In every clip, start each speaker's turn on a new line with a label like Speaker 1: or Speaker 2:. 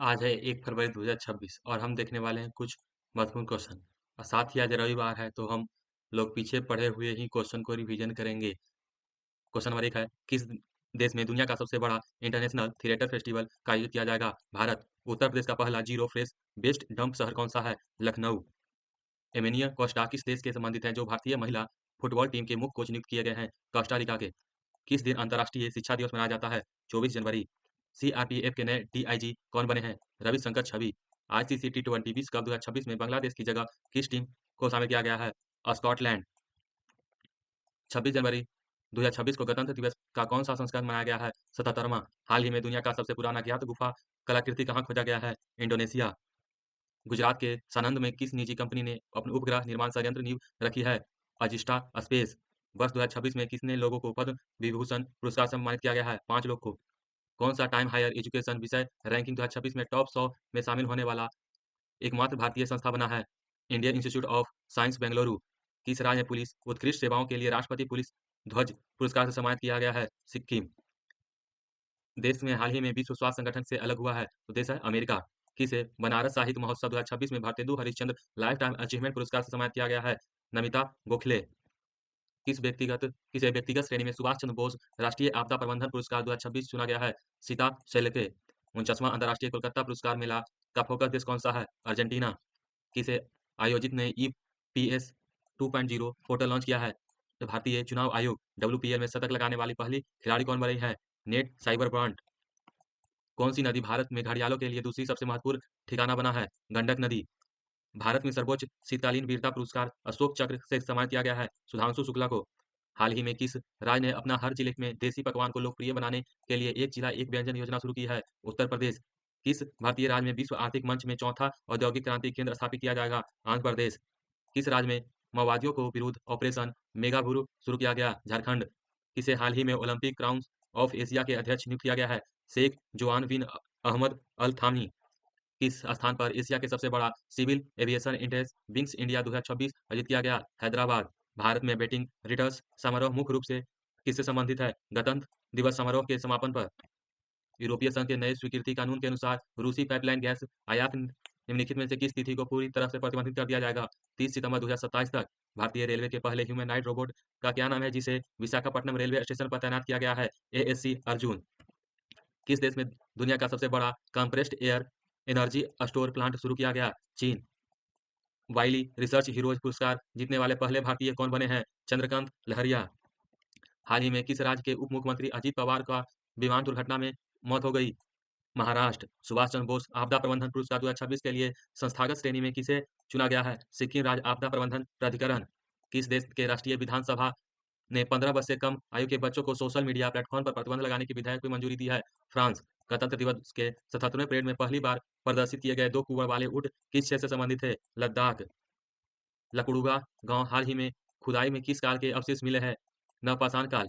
Speaker 1: आज है 1 फरवरी 2026 और हम देखने वाले हैं कुछ महत्वपूर्ण क्वेश्चन। और साथ ही आज रविवार है तो हम लोग पीछे पढ़े हुए ही क्वेश्चन को रिवीजन करेंगे। क्वेश्चन नंबर 1 है, किस देश में दुनिया का सबसे बड़ा इंटरनेशनल थिएटर फेस्टिवल का आयोजित किया जाएगा? भारत। उत्तर प्रदेश का पहला जीरो फ्रेश बेस्ड डंप शहर कौन सा है? लखनऊ। एमेनिया कोस्टा किस देश के संबंधित हैं जो भारतीय महिला फुटबॉल टीम के मुख्य कोच नियुक्त किए गए हैं? कोस्टा रिका के। किस दिन अंतर्राष्ट्रीय शिक्षा दिवस मनाया जाता है? 24 जनवरी। सीआरपीएफ के नए डीआईजी कौन बने हैं? रविशंकर छवि। आईसीसी टी20 विश्व कप 2026 में बांग्लादेश की जगह किस टीम को शामिल किया गया है? स्कॉटलैंड। 26 जनवरी 2026 को गणतंत्र दिवस का कौन सा संस्करण मनाया गया है? 77वां। हाल ही में दुनिया का सबसे पुराना ज्ञात गुफा कलाकृति कहाँ खोजा गया है? इंडोनेशिया। गुजरात के सानंद में किस निजी कंपनी ने अपने उपग्रह निर्माण संयंत्र नींव रखी है? अजिस्टा स्पेस। वर्ष 2026 में कितने लोगों को पद्म विभूषण पुरस्कार से सम्मानित किया गया है? 5 लोग को। कौन सा टाइम हायर एजुकेशन विषय रैंकिंग 2026 में टॉप 100 में शामिल होने वाला एकमात्र भारतीय संस्था बना है? Indian institute of science Bengaluru. किस राज्य में पुलिस उत्कृष्ट सेवाओं के लिए राष्ट्रपति पुलिस ध्वज पुरस्कार से सम्मानित किया गया है? सिक्किम। देश में हाल ही में विश्व स्वास्थ्य संगठन से अलग हुआ है तो देश है अमेरिका। किसे बनारस साहित्य महोत्सव 2026 में Bharatendu Harishchandra life time achievement पुरस्कार से सम्मानित किया गया है? नमिता गोखले। किस व्यक्तिगत श्रेणी में सुभाष चंद्र बोस राष्ट्रीय आपदा प्रबंधन पुरस्कार 2026 चुना गया है? सीता शेल्के। 49वां अंतर्राष्ट्रीय कोलकाता पुरस्कार मेला का फोकस देश कौन सा है? अर्जेंटीना। किसे आयोजित ने ईपीएस 2.0 पोर्टल लॉन्च किया है? तो भारतीय चुनाव आयोग। डब्ल्यूपीएल में शतक लगाने वाली पहली खिलाड़ी कौन बनी है? Net cyber brand. कौन सी नदी भारत में घड़ियालों के लिए दूसरी सबसे महत्वपूर्ण ठिकाना बना है? गंडक नदी। भारत में सर्वोच्च शीतकालीन वीरता पुरस्कार अशोक चक्र से सम्मानित किया गया है सुधांशु शुक्ला को। हाल ही में किस राज्य ने अपना हर जिले में देसी पकवान को लोकप्रिय बनाने के लिए एक जिला एक व्यंजन योजना शुरू की है? उत्तर प्रदेश। किस भारतीय राज्य में विश्व आर्थिक मंच में चौथा औद्योगिक क्रांति केंद्र स्थापित किया जाएगा? आंध्र प्रदेश। किस राज्य में माओवादियों को विरुद्ध ऑपरेशन मेघाबुरु शुरू किया गया? झारखंड। किसे हाल ही में ओलंपिक क्राउन ऑफ एशिया के अध्यक्ष नियुक्त किया गया है? Sheikh Joaan bin Ahmed Al Thani. किस स्थान पर एशिया के सबसे बड़ा civil aviation index wings India 2026 आयोजित किया गया? हैदराबाद। भारत में बेटिंग रिटर्न्स समारोह मुख्य रूप से किससे संबंधित है? गणतंत्र दिवस समारोह के समापन पर। यूरोपीय संघ के नए स्वीकृति कानून के अनुसार रूसी पाइपलाइन गैस आयात निम्नलिखित में से किस तिथि को पूरी तरह से प्रतिबंधित कर दिया जाएगा? 30 सितंबर 2027 तक। भारतीय रेलवे के पहले ह्यूमैनॉइड रोबोट का क्या नाम है जिसे विशाखापट्टनम रेलवे स्टेशन पर तैनात किया गया है? एएससी अर्जुन। किस देश में दुनिया का सबसे बड़ा compressed air energy store plant शुरू किया गया? चीन। वाइली रिसर्च हीरोज पुरस्कार जीतने वाले पहले भारतीय कौन बने हैं? चंद्रकांत लहरिया। हाल ही में किस राज्य के उप मुख्यमंत्री अजीत पवार का विमान दुर्घटना में मौत हो गई? महाराष्ट्र। सुभाष चंद्र बोस आपदा प्रबंधन पुरस्कार 2026 के लिए संस्थागत श्रेणी में किसे चुना गया है? सिक्किम राज्य आपदा प्रबंधन प्राधिकरण। किस देश के राष्ट्रीय विधानसभा ने 15 वर्ष से कम आयु के बच्चों को सोशल मीडिया प्लेटफॉर्म पर प्रतिबंध लगाने की विधेयक को मंजूरी दी है? फ्रांस। गणतंत्र दिवस के 77वें परेड में पहली बार प्रदर्शित किए गए 2 कुएं वाले ऊँट किस क्षेत्र से संबंधित थे? लद्दाख। लकड़ुगा गांव हाल ही में खुदाई में किस काल के अवशेष मिले हैं? नवपाषाण काल।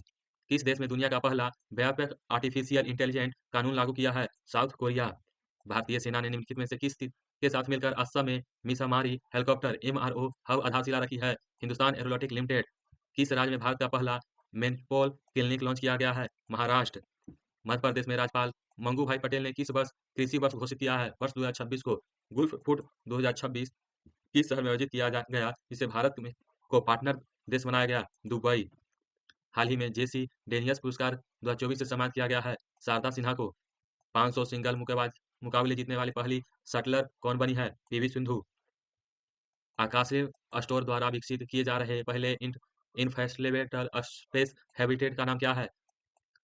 Speaker 1: किस देश में दुनिया का पहला व्यापक आर्टिफिशियल इंटेलिजेंट कानून लागू किया है? South Korea. भारतीय सेना ने निम्नलिखित में से के साथ मिलकर असम में मिसामारी हेलीकॉप्टर एमआरओ हब आधारशिला रखी है? Hindustan aeronautic limited. किस राज्य में भारत का पहला मेनपोल क्लिनिक लॉन्च किया गया है? महाराष्ट्र। मध्य प्रदेश में राज्यपाल मंगू भाई पटेल ने किस वर्ष कृषि वर्ष घोषित किया है? वर्ष 2026 को। गुल्फ फूड 2026 किस शहर में आयोजित किया गया जिसे भारत में को पार्टनर देश बनाया गया? दुबई। हाल ही में जेसी डेनियस पुरस्कार 2024 से सम्मानित किया गया है? शारदा सिन्हा को। 500 सिंगल मुकाबले जीतने वाली पहली शटलर कौन बनी है? पीवी सिंधु। आकाशीय स्टोर द्वारा विकसित किए जा रहे पहले इनफैस्टिलेबल स्पेस हैबिटेट का नाम क्या है?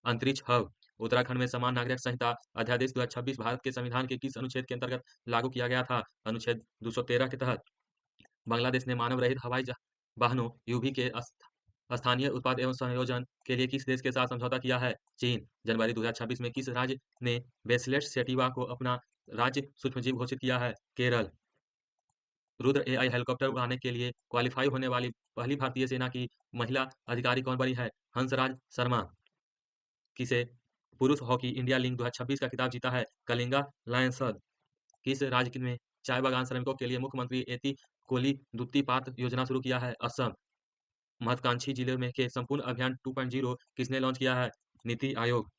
Speaker 1: अंतरिक्ष हब। उत्तराखंड में समान नागरिक संहिता अध्यादेश 2026 भारत के संविधान के किस अनुच्छेद के अंतर्गत लागू किया गया था? अनुच्छेद 213 के तहत। बांग्लादेश ने मानव रहित हवाई वाहनों यूवी के स्थानीय उत्पाद एवं संयोजन के लिए किस देश के साथ समझौता किया है? चीन। जनवरी 2026 में किस राज्य ने बेसिलेट सेटिवा को अपना राज्य सूक्ष्मजीव घोषित किया है? केरल। रुद्र एआई हेलीकॉप्टर उड़ाने के लिए क्वालिफाई होने वाली पहली भारतीय सेना की महिला अधिकारी कौन बनी है? हंसराज शर्मा। किसे पुरुष हॉकी इंडिया लीग 2026 का खिताब जीता है? कलिंगा लायंस। किस राज्य में चाय बागान श्रमिकों के लिए मुख्यमंत्री एती कोली दुत्ती योजना शुरू किया है? असम। महत्वाकांक्षी जिले में के संपूर्ण अभियान 2.0 किसने लॉन्च किया है? नीति आयोग।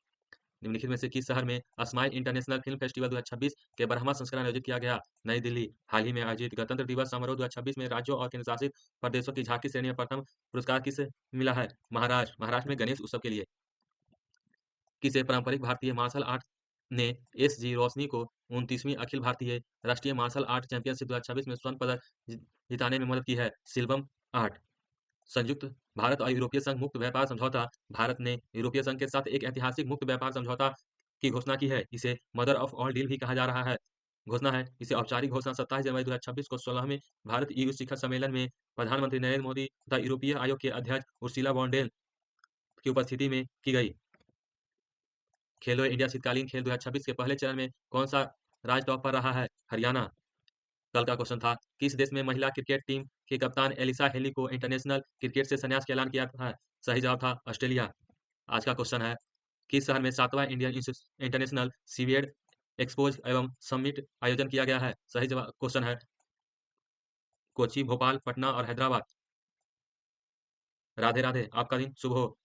Speaker 1: निम्नलिखित में से किस शहर में स्माइल इंटरनेशनल फिल्म फेस्टिवल 2026 के 12वां संस्करण आयोजित किया गया? नई दिल्ली। हाल ही में आयोजित गणतंत्र दिवस समारोह 2026 में राज्यों और केंद्रशासित प्रदेशों की झांकी श्रेणी में प्रथम पुरस्कार किसे मिला है? महाराष्ट्र। महाराष्ट्र में गणेश उत्सव के लिए। किसे पारंपरिक भारतीय मार्शल आर्ट ने एस.जी. रोशनी को 29वीं अखिल भारतीय राष्ट्रीय मार्शल आर्ट चैंपियनशिप 2026 में स्वर्ण पदक जिताने में मदद की है? सिल्वम आर्ट। संयुक्त भारत और यूरोपीय संघ मुक्त व्यापार समझौता। भारत ने यूरोपीय संघ के साथ एक ऐतिहासिक मुक्त व्यापार समझौता की घोषणा की है। इसे मदर ऑफ ऑल डील भी कहा जा रहा है। घोषणा है। इसे औपचारिक घोषणा 27 जनवरी 2026 को 16वें भारत ईयू शिखर सम्मेलन में प्रधानमंत्री नरेंद्र मोदी तथा यूरोपीय आयोग के अध्यक्ष उर्सुला वॉन डेर की उपस्थिति में की गई। खेलो इंडिया शीतकालीन खेल 2026 के पहले चरण में कौन सा राज्य टॉप पर रहा है? हरियाणा। कल का क्वेश्चन था, किस देश में महिला क्रिकेट टीम की कप्तान एलिसा हेली को इंटरनेशनल क्रिकेट से संन्यास का ऐलान किया था? सही जवाब था ऑस्ट्रेलिया। आज का क्वेश्चन है, किस शहर में 7वां इंडियन इंटरनेशनल सीवियड एक्सपोज एवं समिट आयोजन किया गया है? सही जवाब क्वेश्चन है कोची, भोपाल, पटना और हैदराबाद। राधे राधे, आपका दिन शुभ हो।